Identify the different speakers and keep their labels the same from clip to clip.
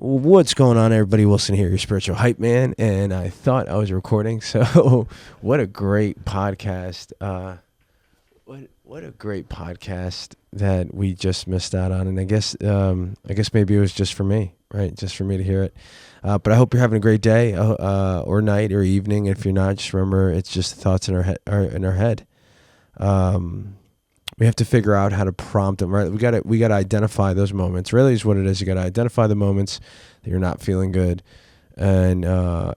Speaker 1: What's going on, everybody? Wilson here, your spiritual hype man, and I thought I was recording. So, what a great podcast! What a great podcast that we just missed out on. And I guess maybe it was just for me, right? Just for me to hear it. But I hope you're having a great day, or night, or evening. If you're not, just remember it's just thoughts in our head. We have to figure out how to prompt them, right? We got to identify those moments. Really is what it is. You got to identify the moments that you're not feeling good, and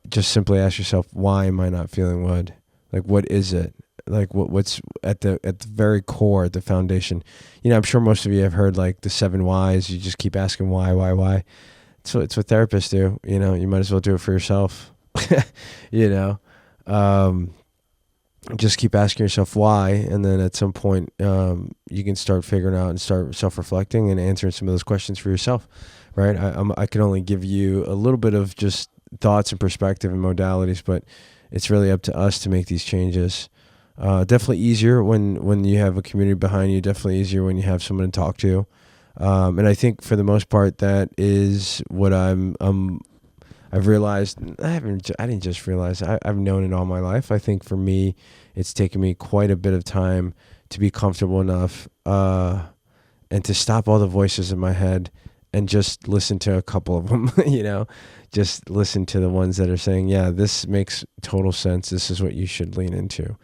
Speaker 1: just simply ask yourself, why am I not feeling good? Like, what is it? Like, what's at the very core, at the foundation? You know, I'm sure most of you have heard like the 7 whys. You just keep asking why. So it's what therapists do. You know, you might as well do it for yourself. You know. Just keep asking yourself why, and then at some point you can start figuring out and start self-reflecting and answering some of those questions for yourself, right? I can only give you a little bit of just thoughts and perspective and modalities, but it's really up to us to make these changes. Definitely easier when you have a community behind you. Definitely easier when you have someone to talk to, and I think for the most part that is what I've realized. I didn't just realize. I've known it all my life. I think for me, it's taken me quite a bit of time to be comfortable enough and to stop all the voices in my head and just listen to a couple of them. You know, just listen to the ones that are saying, "Yeah, this makes total sense. This is what you should lean into,"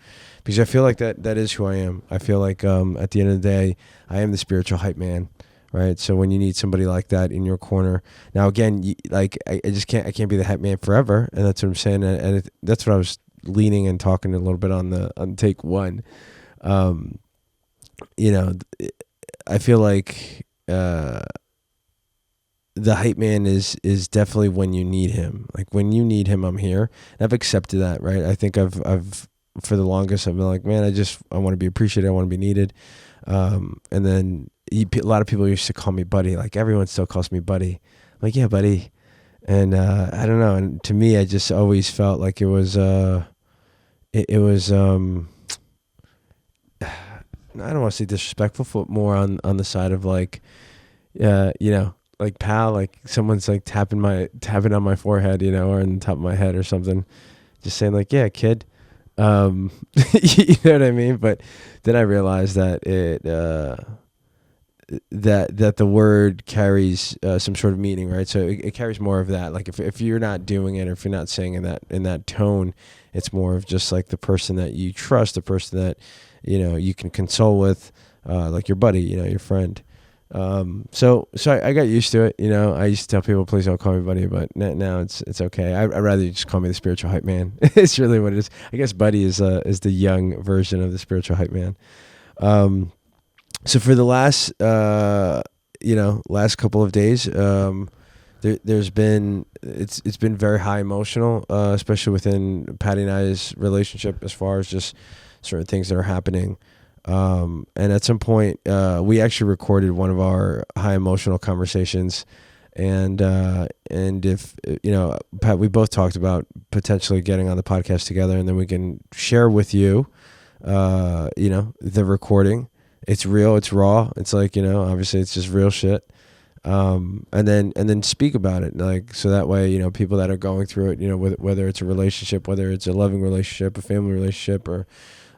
Speaker 1: because I feel like that is who I am. I feel like at the end of the day, I am the spiritual hype man. Right. So when you need somebody like that in your corner, now again, I can't be the hype man forever, and that's what I'm saying, and that's what I was leaning and talking a little bit on take one. You know, I feel like the hype man is definitely when you need him. Like when you need him, I'm here. And I've accepted that, right? I think I've for the longest I've been like, man, I want to be appreciated, I want to be needed, and then. A lot of people used to call me buddy. Like everyone still calls me buddy. I'm like, yeah, buddy. And I don't know. And to me, I just always felt like it was I don't want to say disrespectful, but more on the side of like, you know, like pal, like someone's like tapping on my forehead, you know, or on the top of my head or something, just saying like, yeah, kid. You know what I mean? But then I realized that that the word carries some sort of meaning, right? So it carries more of that. Like if you're not doing it, or if you're not saying in that tone, it's more of just like the person that you trust, the person that, you know, you can console with, like your buddy, you know, your friend. So I got used to it. You know, I used to tell people, please don't call me buddy, but now it's okay. I'd rather you just call me the spiritual hype man. It's really what it is. I guess buddy is the young version of the spiritual hype man. So for the last couple of days, it's been very high emotional, especially within Patty and I's relationship, as far as just certain things that are happening. And at some point, we actually recorded one of our high emotional conversations, and if you know, Pat, we both talked about potentially getting on the podcast together, and then we can share with you, you know, the recording. It's real, it's raw. It's like, you know, obviously it's just real shit. And then speak about it. Like, so that way, you know, people that are going through it, you know, whether it's a relationship, whether it's a loving relationship, a family relationship, or,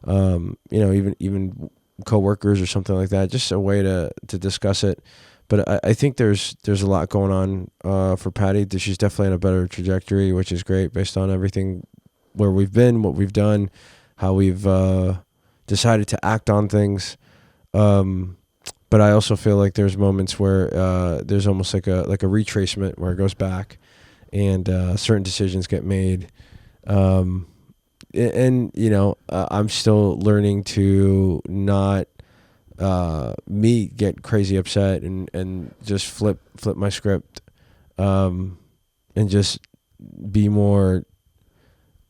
Speaker 1: you know, even coworkers or something like that, just a way to discuss it. But I think there's a lot going on, for Patty. She's definitely on a better trajectory, which is great based on everything, where we've been, what we've done, how we've, decided to act on things. But I also feel like there's moments where there's almost like a retracement where it goes back, and certain decisions get made. And you know, I'm still learning to not me get crazy upset and just flip my script, and just be more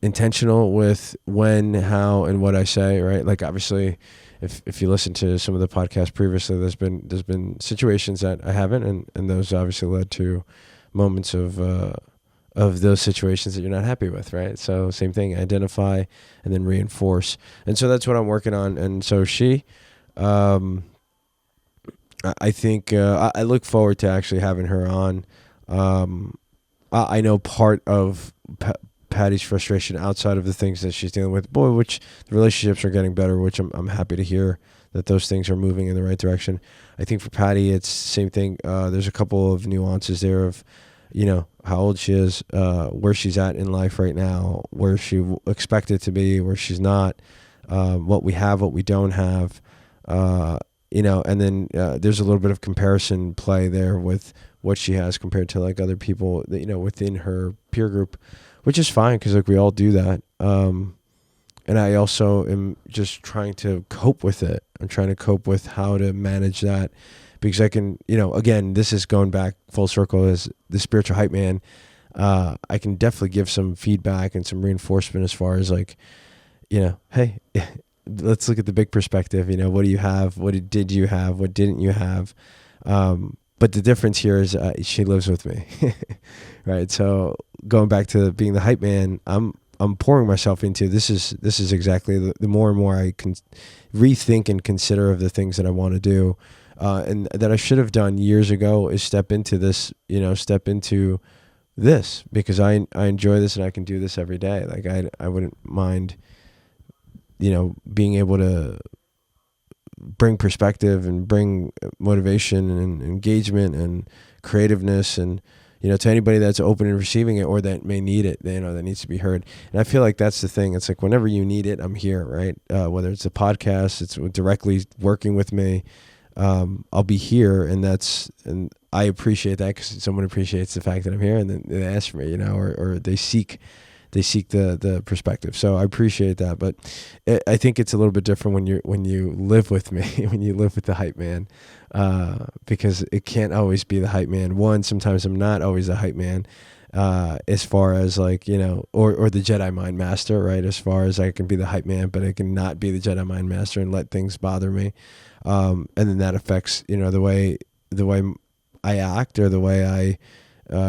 Speaker 1: intentional with when, how, and what I say, right? Like obviously, if you listen to some of the podcasts previously, there's been situations that I haven't, and those obviously led to moments of those situations that you're not happy with, right? So same thing, identify and then reinforce. And so that's what I'm working on. And so I think I look forward to actually having her on I know part of Patty's frustration outside of the things that she's dealing with, which the relationships are getting better, which I'm happy to hear that those things are moving in the right direction. I think for Patty, it's the same thing. There's a couple of nuances there of, how old she is, where she's at in life right now, where she expected to be, where she's not, what we have, what we don't have, and then there's a little bit of comparison play there with what she has compared to like other people that, within her peer group, which is fine because like we all do that. And I also am just trying to cope with it. I'm trying to cope with how to manage that because I can, again, this is going back full circle as the spiritual hype man. I can definitely give some feedback and some reinforcement as far as like, hey, let's look at the big perspective. What do you have? What did you have? What didn't you have? But the difference here is she lives with me, right? So going back to being the hype man, I'm pouring myself into this is exactly the more and more I can rethink and consider of the things that I want to do, and that I should have done years ago is step into this because I enjoy this and I can do this every day. Like I wouldn't mind, being able to bring perspective and bring motivation and engagement and creativeness and, to anybody that's open and receiving it or that may need it, that needs to be heard. And I feel like that's the thing. It's like whenever you need it, I'm here, right? Whether it's a podcast, it's directly working with me, I'll be here. And I appreciate that because someone appreciates the fact that I'm here and then they ask for me, or they seek the perspective. So I appreciate that. But I think it's a little bit different when you live with me, when you live with the hype man, because it can't always be the hype man. One, sometimes I'm not always the hype man, as far as like, or the Jedi mind master, right? As far as I can be the hype man, but I can not be the Jedi mind master and let things bother me. And then that affects, the way I act or the way I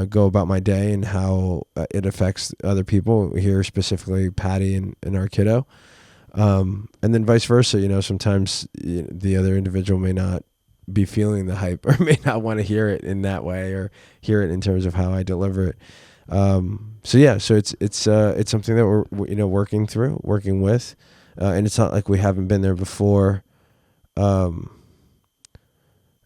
Speaker 1: go about my day and how it affects other people here, specifically Patty and our kiddo. And then vice versa, sometimes the other individual may not be feeling the hype or may not want to hear it in that way or hear it in terms of how I deliver it. So it's something that we're, working with, and it's not like we haven't been there before.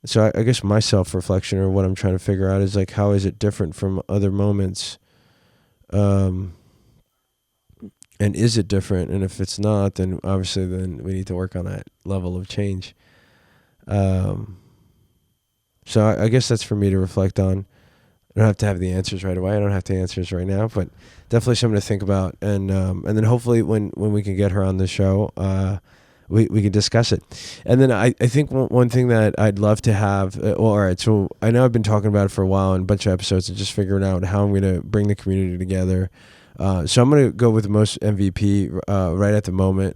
Speaker 1: So I guess my self-reflection or what I'm trying to figure out is like, how is it different from other moments? And is it different? And if it's not, then obviously then we need to work on that level of change. So I guess that's for me to reflect on. I don't have to have the answers right away. I don't have the answers right now, but definitely something to think about. And then hopefully when we can get her on the show, we can discuss it. And then I think one thing that I'd love to have, all right, so I know I've been talking about it for a while in a bunch of episodes and just figuring out how I'm going to bring the community together. So I'm going to go with the most MVP right at the moment,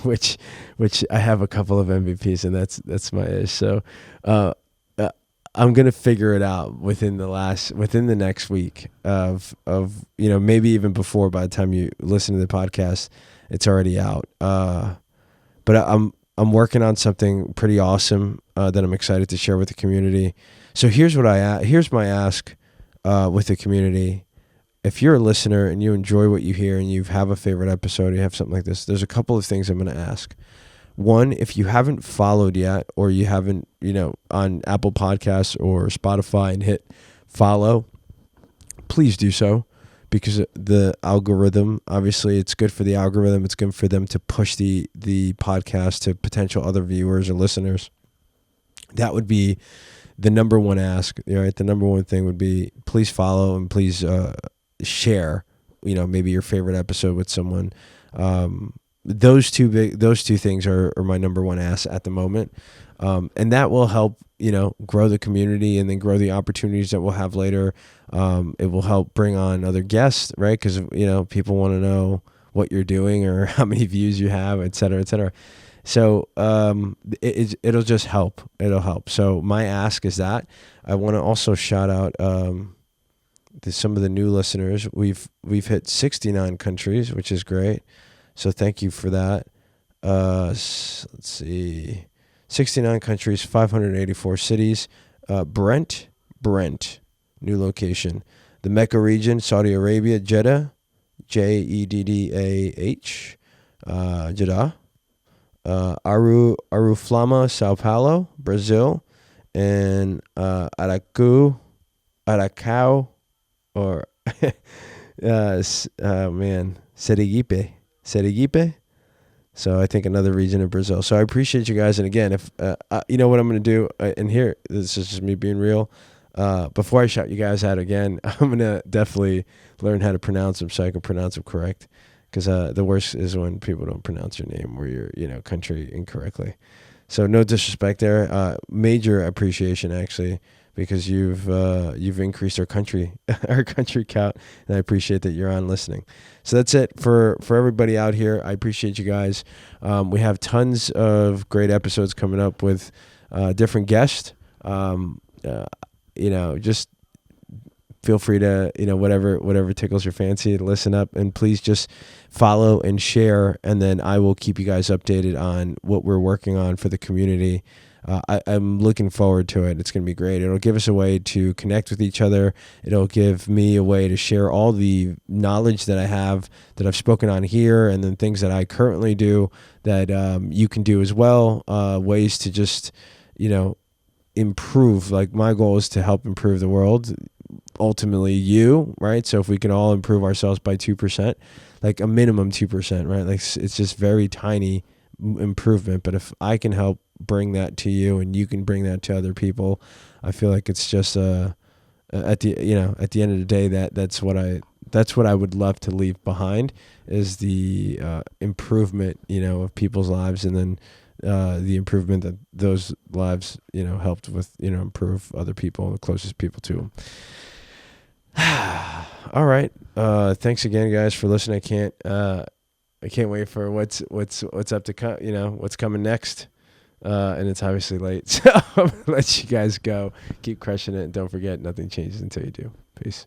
Speaker 1: which I have a couple of MVPs, and that's my ish. So I'm going to figure it out within the next week of maybe even before, by the time you listen to the podcast, it's already out. But I'm working on something pretty awesome that I'm excited to share with the community. So here's my ask with the community. If you're a listener and you enjoy what you hear and you have a favorite episode, you have something like this, there's a couple of things I'm going to ask. One, if you haven't followed yet, or you haven't, on Apple Podcasts or Spotify and hit follow, please do so, because the algorithm, obviously it's good for the algorithm. It's good for them to push the podcast to potential other viewers or listeners. That would be the number one ask, right? The number one thing would be please follow and please share, maybe your favorite episode with someone. Those two things are my number one ask at the moment. And that will help, grow the community and then grow the opportunities that we'll have later. It will help bring on other guests, right? Because, people want to know what you're doing or how many views you have, et cetera, et cetera. So it'll just help. It'll help. So my ask is that. I want to also shout out some of the new listeners. We've hit 69 countries, which is great. So thank you for that. Let's see, 69 countries, 584 cities. Brent, new location. The Mecca region, Saudi Arabia, Jeddah, Jeddah, Jeddah. Aruflama, Sao Paulo, Brazil, and Aracau, or Sergipe. So I think another region of Brazil. So I appreciate you guys. And again, if you know what I'm going to do, and here, this is just me being real. Before I shout you guys out again, I'm going to definitely learn how to pronounce them so I can pronounce them correct. Because the worst is when people don't pronounce your name or your country incorrectly. So no disrespect there. Major appreciation actually, because you've increased our country count, and I appreciate that you're on listening. So that's it for everybody out here. I appreciate you guys. We have tons of great episodes coming up with different guests. Just feel free to, whatever tickles your fancy, listen up, and please just follow and share, and then I will keep you guys updated on what we're working on for the community. I'm looking forward to it. It's going to be great. It'll give us a way to connect with each other. It'll give me a way to share all the knowledge that I have, that I've spoken on here, and then things that I currently do that you can do as well, ways to just, improve. Like, my goal is to help improve the world, ultimately you, right? So if we can all improve ourselves by 2%, like a minimum 2%, right? Like, it's just very tiny improvement. But if I can help bring that to you and you can bring that to other people, I feel like it's just at the end of the day, that's what I would love to leave behind, is the improvement, of people's lives, and then the improvement that those lives, helped with, improve other people, the closest people to them. All right. Thanks again, guys, for listening. I can't wait for what's up to come, what's coming next. And it's obviously late, so I'm gonna let you guys go. Keep crushing it, and don't forget, nothing changes until you do. Peace.